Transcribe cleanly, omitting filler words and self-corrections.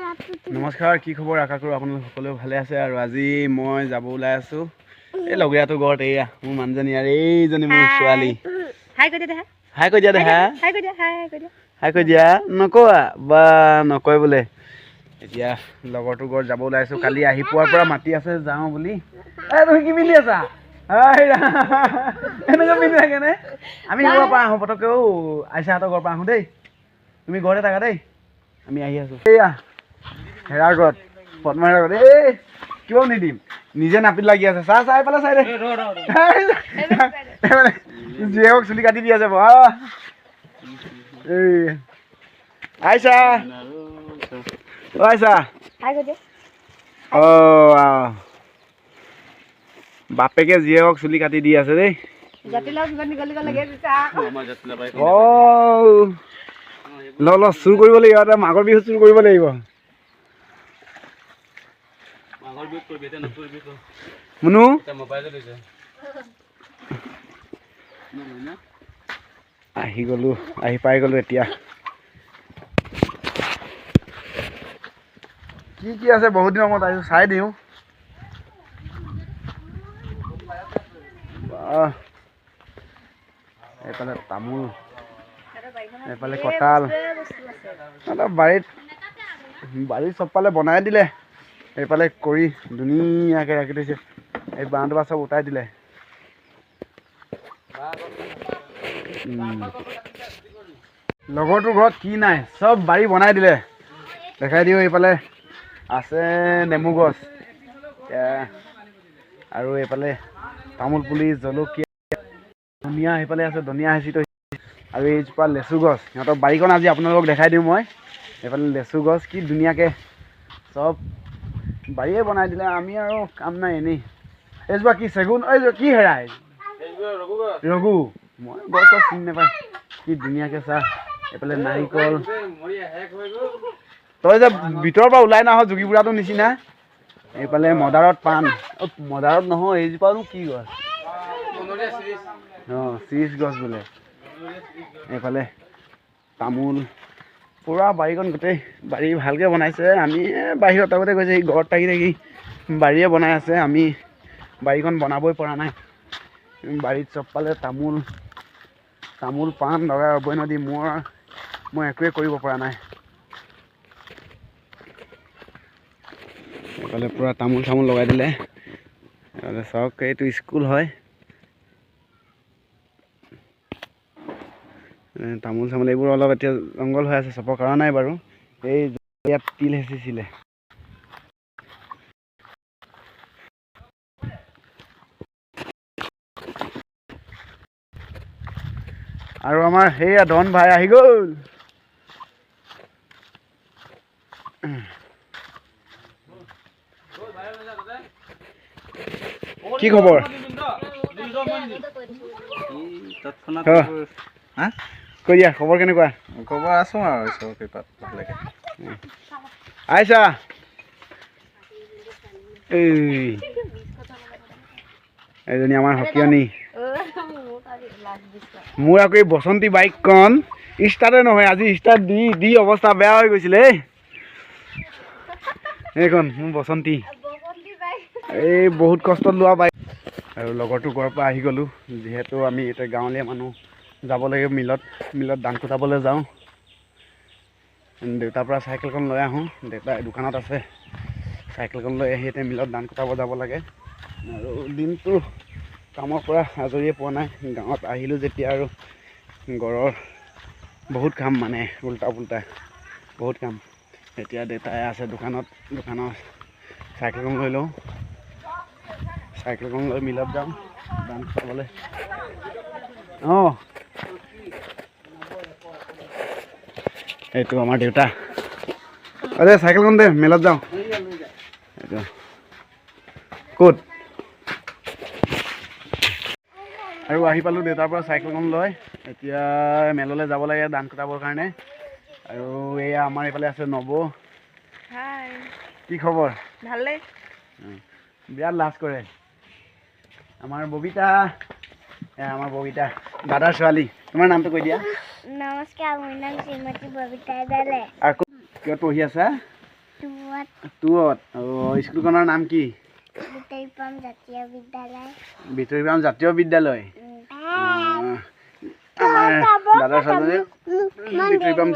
নমস্কাৰ, কি খবৰ? আশা কৰোঁ আপোনালোক সকলোৱে ভালে আছে। আৰু আজি মই যাব ওলাই আছোঁ এই লগৰীয়াটো ঘৰত। এয়া মোৰ মানুহজনী আৰু এইজনী মোৰ ছোৱালী। হাই কৈ দিয়া, হাই কৈ দিয়া। নকোৱা বা নকয় বোলে। এতিয়া লগৰটোৰ ঘৰত যাব ওলাইছোঁ। কালি আহি পোৱাৰ পৰা মাতি আছে যাওঁ বুলি। তুমি কি পিন্ধি আছা? এনেকৈ পিন্ধি থাকেনে? আমি ঘৰৰ পৰা আহোঁ পটককৈ। আইচাহঁতৰ ঘৰৰ পৰা আহোঁ দেই। তুমি ঘৰতে থাকা দেই, আমি আহি আছোঁ। এয়া হেৰাৰ ঘৰত, পদ্মাৰ ঘৰত। এই কিয় নিদিম, নিজে নাপিত লাগি আছে। চাহ চাই পেলাই চাই দে, জীয়েকক চুলি কাটি দি আছে। এই আইছা, আইছা। বাপেকে জীয়েকক চুলি কাটি দি আছে দেই। ল চুৰ কৰিব লাগিব, মাঘৰ বিহুত চুৰ কৰিব লাগিব। মুনু আহি গলো, আহি পাই গলো। এতিয়া কি কি আছে বহুত দিনৰ মূৰত আহিছো, চাই দিওঁ। এইফালে তামোল, এইফালে কঁঠাল। বাৰীত চবফালে বনাই দিলে। এইফালে কৰি ধুনীয়াকৈ ৰাখি থৈছে। এই বাঁহটো বা চব উঠাই দিলে। লগৰটোৰ ঘৰত কি নাই, চব বাৰী বনাই দিলে। দেখাই দিওঁ। এইফালে আছে নেমু গছ, আৰু এইফালে তামোল পুলি, জলকীয়া, ধনিয়া। সেইফালে আছে ধনিয়া হেঁচি থৈছে। আৰু এইজোপা লেচু গছ। সিহঁতৰ বাৰীখন আজি আপোনালোকক দেখাই দিওঁ মই। এইফালে লেচু গছ, কি ধুনীয়াকৈ চব বাৰীয়ে বনাই দিলে। আমি আৰু কাম নাই, এনেই। এইজোপা কি চেগুন? এইজোপা কি হেৰাই? ৰঘু। মই গছ চিনি নাপায়। কি ধুনীয়াকৈ চা। এইফালে নাৰিকল। তই যে ভিতৰৰ পৰা ওলাই নাহ যোগী বুঢ়াটোৰ নিচিনা। এইফালে মদাৰত পাণ। মদাৰত নহয়, এইজোপানো কি গছ? চিৰিজ গছ বোলে। এইফালে তামোল। পুৰা বাৰীখন গোটেই বাৰী ভালকৈ বনাইছে। আমি বাহিৰত আগতে গৈছে, ঘৰত থাকি থাকি বাৰীয়ে বনাই আছে। আমি বাৰীখন বনাবই পৰা নাই। বাৰীত চবফালে তামোল, পাণ লগাই ৰ'বই নদী। মই একোৱে কৰিব পৰা নাই। এইফালে পূৰা তামোল লগাই দিলে। চাওক, এইটো স্কুল হয়। তামোল এইবোৰ অলপ এতিয়া জংঘল হৈ আছে, চাব পৰা নাই বাৰু। এই ইয়াত তিল হেঁচিছিলে। আৰু আমাৰ সেইয়া ধন ভাই আহি গ'ল। কি খবৰ? কৈ দিয়া, খবৰ কেনেকুৱা? খবৰ আছো আৰু ঈশ্বৰৰ কৃপাত ভালেকে। আইছা, এইজনী আমাৰ সকিয়নী। মোৰ আকৌ এই বসন্তী বাইকখন ষ্টাৰ্টে নহয়। আজি ষ্টাৰ্ট দি অৱস্থা বেয়া হৈ গৈছিলে। এইখন মোৰ বসন্তী, এই বহুত কষ্টত লোৱা বাইক। আৰু লগৰটো ঘৰৰ পৰা আহি গ'লোঁ। যিহেতু আমি এতিয়া গাঁৱলীয়া মানুহ, যাব লাগে মিলত ধান কুটাবলৈ যাওঁ। দেউতাৰ পৰা চাইকেলখন লৈ আহোঁ। দেউতা দোকানত আছে। চাইকেলখন লৈ আহি এতিয়া মিলত ধান কুটাব যাব লাগে। আৰু দিনটো কামৰ পৰা আজৰিয়ে পোৱা নাই। গাঁৱত আহিলোঁ যেতিয়া আৰু ঘৰৰ বহুত কাম, মানে উল্টা পুল্টা বহুত কাম। এতিয়া দেউতাই আছে দোকানৰ চাইকেলখন লৈ লওঁ। চাইকেলখন লৈ মিলত যাওঁ ধান কুটাবলৈ। এইটো আমাৰ দেউতা। আৰে চাইকেলখন দে, মিলত যাওঁ। এইটো ক'ত? আৰু আহি পালোঁ দেউতাৰ পৰা চাইকেলখন লৈ। এতিয়া মেললৈ যাব লাগে ধান কুটাবৰ কাৰণে। আৰু এয়া আমাৰ এইফালে আছে নবৌ। কি খবৰ? ভালেই। বিৰাট লাজ কৰে আমাৰ ববিতা। আমাৰ ববিতা দাদাৰ ছোৱালী। তোমাৰ নামটো কৈ দিয়া। নমস্কাৰ, মোৰ নাম শ্ৰীমতী ববিতা দলে। কিহত পঢ়ি আছা? 2 টুত স্কুলখনৰ নাম কি বিতৰিপাম জাতীয় বিদ্যালয় বিতৰিপাম জাতীয় বিদ্যালয় আমাৰ দাদাৰ ছোৱালীজনী বিতৰিপাম